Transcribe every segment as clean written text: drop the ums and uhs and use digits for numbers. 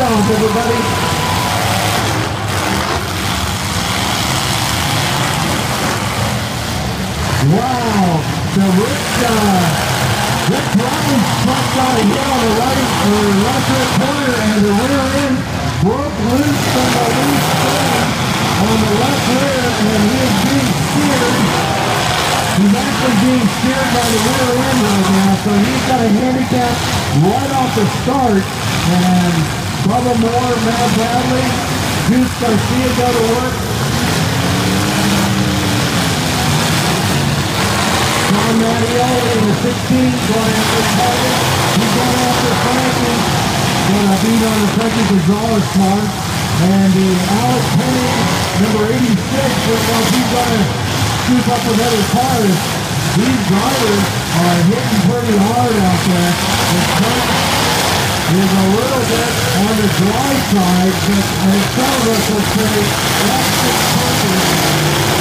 stomp, everybody. Wow, the Rick Brown's truck got a hit on the right rear corner, and the rear end broke loose from the loose spring on the left rear, and he is being steered. He's actually being steered by the rear end right now, so he's got a handicap right off the start. And Bubba Moore, Matt Bradley, Juice Garcia go to work. John Mattioli in the 16 going after Target. He's going after Frankie. Going to beat on the Frankie Gonzalez car. And the Alex Penny, number 86, looks like he's going to scoop up another car. These drivers are hitting pretty hard out there. The truck is a little bit on the dry side, but as some of us would say, that's just perfect.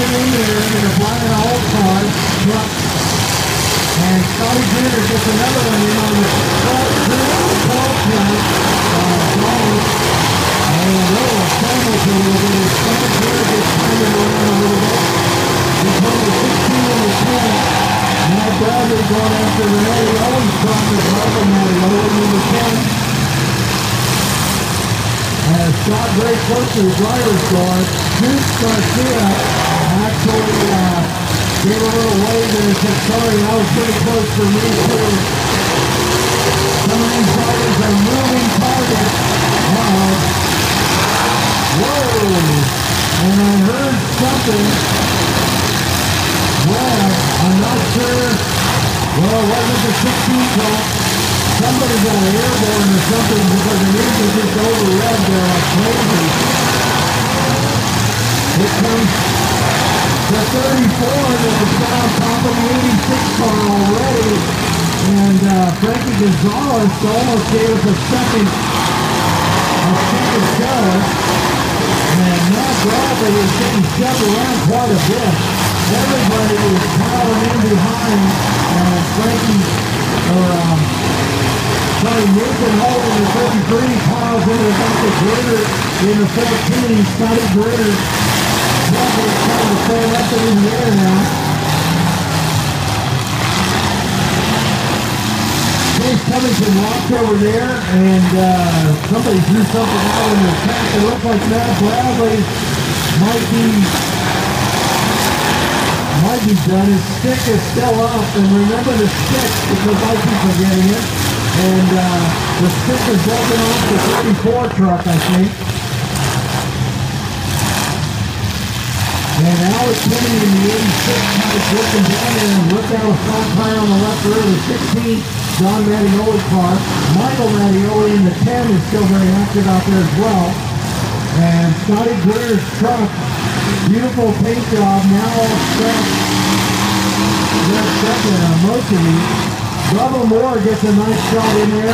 In there in a Brian Allstar truck, and Scotty Gritter gets another one in on the 12 count, and they'll sandwich a little bit. Scotty Gritter gets turned around a little bit. He's on the 16 and the 10. Matt Bradley going after the Eddie Owens truck is helping Eddie Owens in the 10. As Scott Gray close to the driver's door, Juice Garcia actually gave a little wave and said, sorry, that was pretty close for me too. Some of these drivers are moving targets. Whoa! And I heard something. Well, I'm not sure. Well, it wasn't the 16 truck. Somebody got airborne or something because the engine just overrevved there like crazy. Here comes the 34 that was down on top of the 86 car already. And Frankie Gonzalez almost gave us a second go. And Matt Bradley is getting shoved around quite a bit. Everybody is piling in behind Frankie, Nathan Holt in the 33 piles into Dr. Gritter in the 14. Scotty Gritter probably trying to throw up in the air now. Chase Covington walked over there, and somebody threw something out in the tank. It looks like Matt Bradley might be done. His stick is still up, and remember the stick because I keep forgetting it. And the stick is broken off the 34 truck, I think. And Alex Penny in the 86 kind of looking down there and looked out a front tire on the left rear of the 16, John Mattioli's car. Michael Mattioli in the 10 is still very active out there as well. And Scotty Gritter's truck, beautiful paint job, now all set. They're second on most of these. Bubba Moore gets a nice shot in there.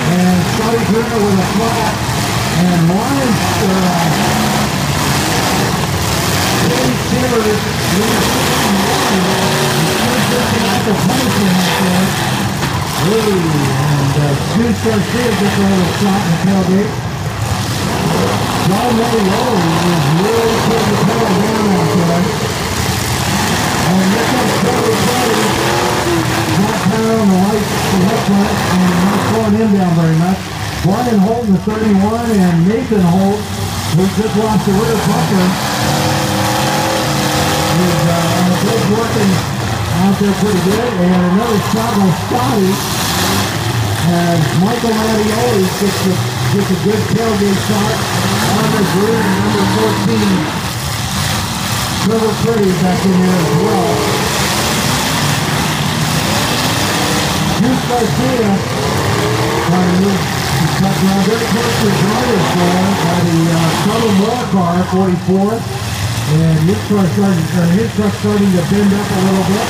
And Scotty Gritter with a flat. And Ryan Shivers and Juice Garcia gets a little shot in the tailgate. John Mattioli is really putting the pedal down out there. And here comes Trevor Brady, not power on the left front, and not slowing him down very much. Brian Holt in the 31, and Nathan Holt, who just lost the rear bumper, is both working out there pretty good. And another shot on Scotty, as Michael Mattioli gets a good tailgate shot on the rear, number 14. Trevor Brady back in there as well. Juice Garcia cut down very close to the driver's door by the Bubba Moore car, 44. And his truck starting to bend up a little bit.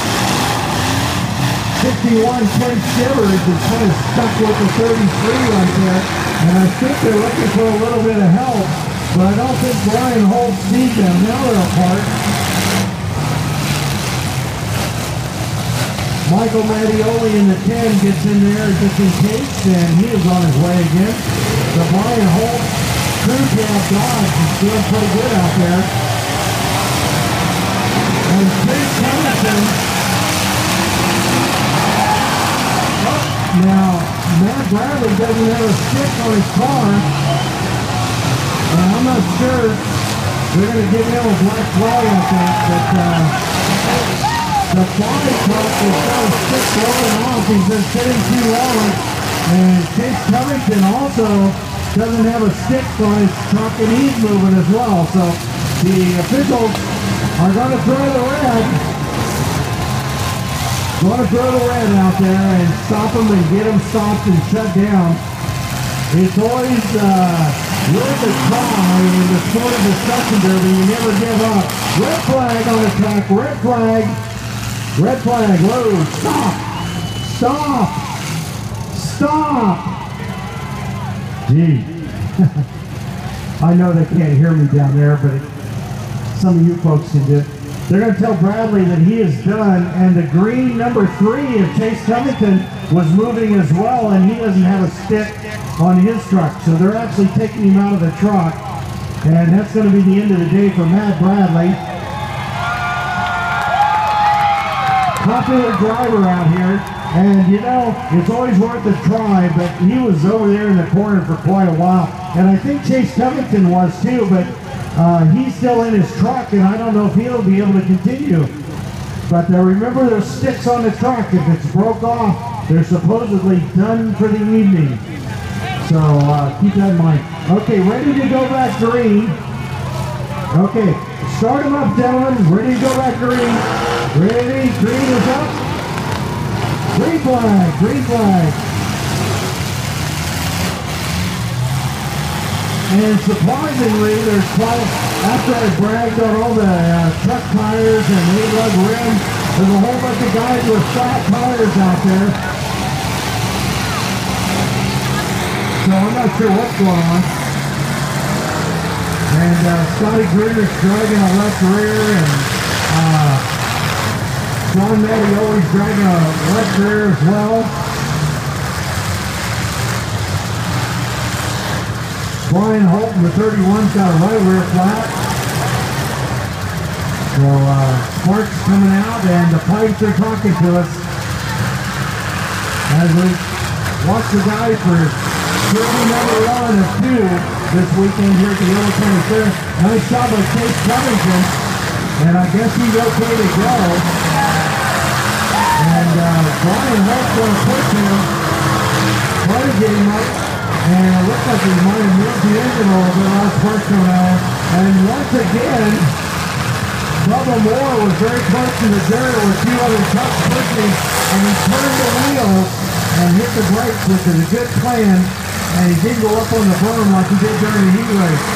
61, Ken Shivers is kind of stuck with the 33 right there. And I think they're looking for a little bit of help, but I don't think Brian Holt's sees them. Now they're apart. Michael Mattioli in the 10 gets in there just in case, and he is on his way again. So Brian Holt, crew cab Dodge is doing pretty good out there. And Chase Henderson. Now, Matt Bradley doesn't have a stick on his car. And I'm not sure they're going to give him a black flag, I think, but the body truck is got a stick blowing off. He's been sitting too long. And Chase Covington also doesn't have a stick on his truck, and he's moving as well. So the officials are going to throw the red. Going to throw the red out there and stop them and get them stopped and shut down. It's always worth a try in the sport of discussion derby. You never give up. Red flag on the track. Red flag. Red flag. Whoa. Stop. Stop. Stop. Gee. I know they can't hear me down there, but some of you folks can do it. They're going to tell Bradley that he is done, and the green number 3 of Chase Covington was moving as well, and he doesn't have a stick on his truck. So they're actually taking him out of the truck, and that's going to be the end of the day for Matt Bradley. Popular driver out here, and you know, it's always worth a try, but he was over there in the corner for quite a while, and I think Chase Covington was too, but he's still in his truck, and I don't know if he'll be able to continue. But remember, there's sticks on the truck. If it's broke off, they're supposedly done for the evening. So keep that in mind. Okay, ready to go back green. Okay, start them up, gentlemen. Ready to go back green. Ready, green is up. Green flag, green flag. And surprisingly, there's quite, after I bragged on all the truck tires and A-lug rims, there's a whole bunch of guys with flat tires out there. So I'm not sure what's going on. And Scotty Gruder's dragging a left rear, and John Mattioli's dragging a left rear as well. Brian Holton, the 31's got a right rear flat. So sparks coming out, and the pipes are talking to us as we watch the guys for jersey number 1 of 2 this weekend here at the Yellow County Fair. Nice job by Chase Covington, and I guess he's okay to go. And Brian Holt's going to push him, try to get him up. And it looks like he might have moved the engine a little bit last first around. And once again, Bubba Moore was very close to the dirt with 2 other trucks pushing, and he turned the wheels and hit the brakes, which is a good plan. And he didn't go up on the berm like he did during the heat race.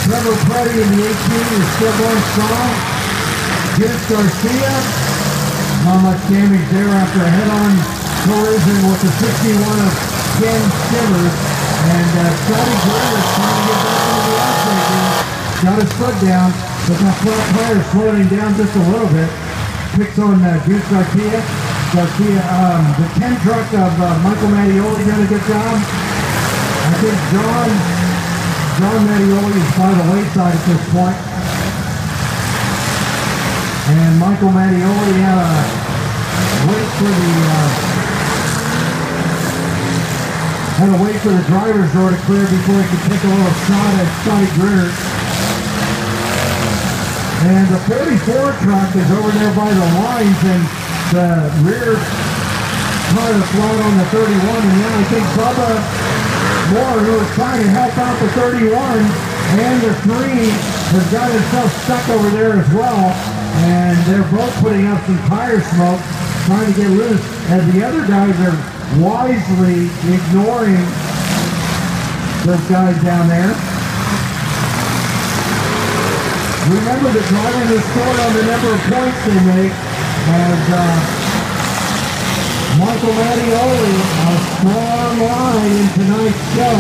Trevor Preddy in the 18 is still going strong. Dennis Garcia, not much damage there after a head-on collision with the 61 of Ken Simmers, and Scotty Gruder is trying to get back into the outside again. Got his foot down, but that flat tire is slowing down just a little bit. Picks on Goose Garcia. The 10 truck of Michael Mattioli done a good job. I think John Mattioli is by the wayside at this point. And Michael Mattioli had a wait for the driver's door to clear before he could take a little shot at Scotty Gruder. And the 44 truck is over there by the lines, and the rear tire flat on the 31, and then I think Bubba Moore, who was trying to help out the 31 and the 3, has got himself stuck over there as well, and they're both putting up some tire smoke, trying to get loose, and the other guys are wisely ignoring those guys down there. Remember, the driver is scored on the number of points they make, as Michael Mattioli, a strong line in tonight's show.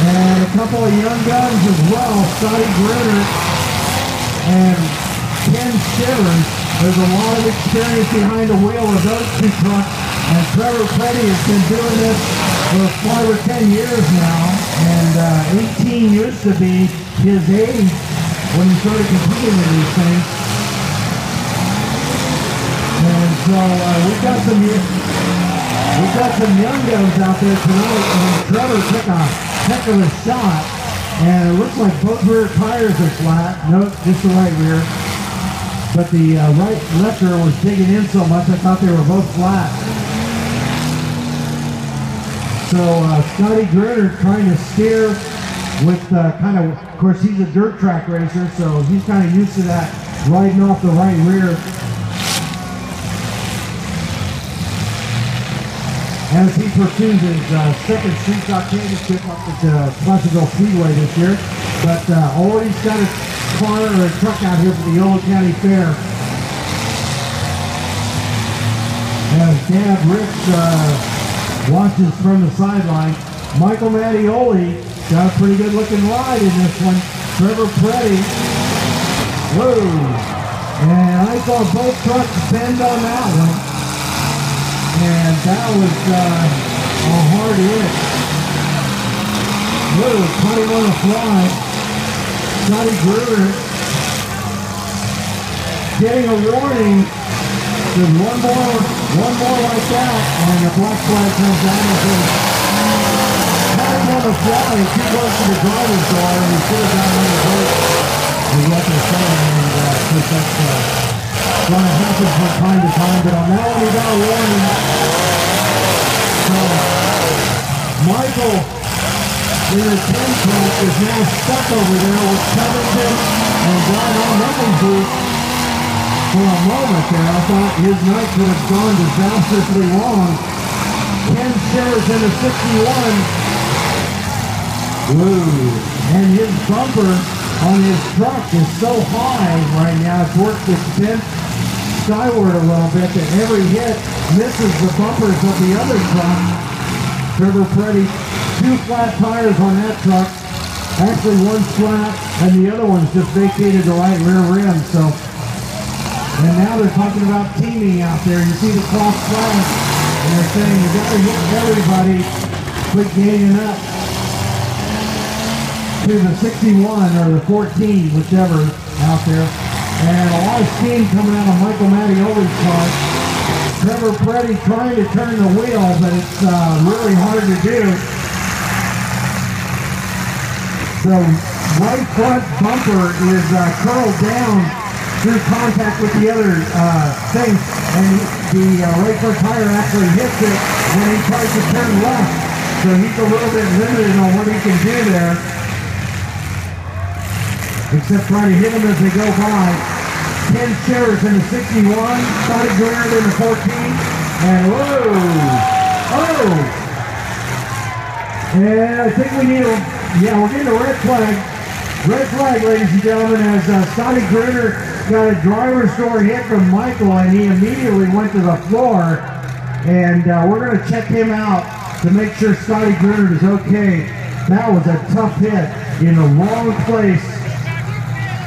And a couple of young guns as well, Scotty Gruner and Ken Shivers. There's a lot of experience behind the wheel of those two trucks. And Trevor Petty has been doing this for 5 or 10 years now. And 18 used to be his age when he started competing in these things. And so we've got some young guns out there tonight, and Trevor took a heck of a shot, and it looks like both rear tires are flat. No, just the right rear. But the right left rear was digging in so much I thought they were both flat. So Scotty Gruner trying to steer with kind of course he's a dirt track racer, so he's kind of used to that riding off the right rear. As he pursues his second Street Stock Championship up at Pleasantville Speedway this year. But already got a car or a truck out here for the Yolo County Fair. As Dad Rich watches from the sideline, Michael Mattioli got a pretty good looking ride in this one. Trevor Petty. Whoa! And I saw both trucks bend on that one. And that was a hard hit. Whoa, caught him on the fly. Scotty Gruner getting a warning. There's one more like that, and the black flag comes down and says, caught him on the fly, too close to the driver's door, and he should have gotten on the brake. Is what they're saying, and of course that's going to happen from time to time, but on that one he got a warning. So Michael in the 10 truck is now stuck over there with Covington and John O'Malley for a moment there. I thought his night could have gone disastrously wrong. Ken Shivers in the 61. Woo! And his bumper on his truck is so high right now, it's worked its bent skyward a little bit, that every hit misses the bumpers of the other truck. Trevor Petty, 2 flat tires on that truck. Actually, one's flat, and the other one's just vacated the right rear rim. So, and now they're talking about teaming out there. You see the cross flag, and they're saying you got to hit everybody, quit gaining up to the 61 or the 14, whichever out there. And a lot of steam coming out of Michael Mattioli's car. Trevor Petty trying to turn the wheel, but it's really hard to do. The right front bumper is curled down through contact with the other thing, and the right front tire actually hits it when he tries to turn left. So he's a little bit limited on what he can do there, except trying to hit them as they go by. Ken Shivers in the 61, Scotty Gruner in the 14, and whoa! Oh! And I think we need we're getting a red flag. Red flag, ladies and gentlemen, as Scotty Gruner got a driver's door hit from Michael, and he immediately went to the floor. And we're going to check him out to make sure Scotty Gruner is okay. That was a tough hit in the wrong place.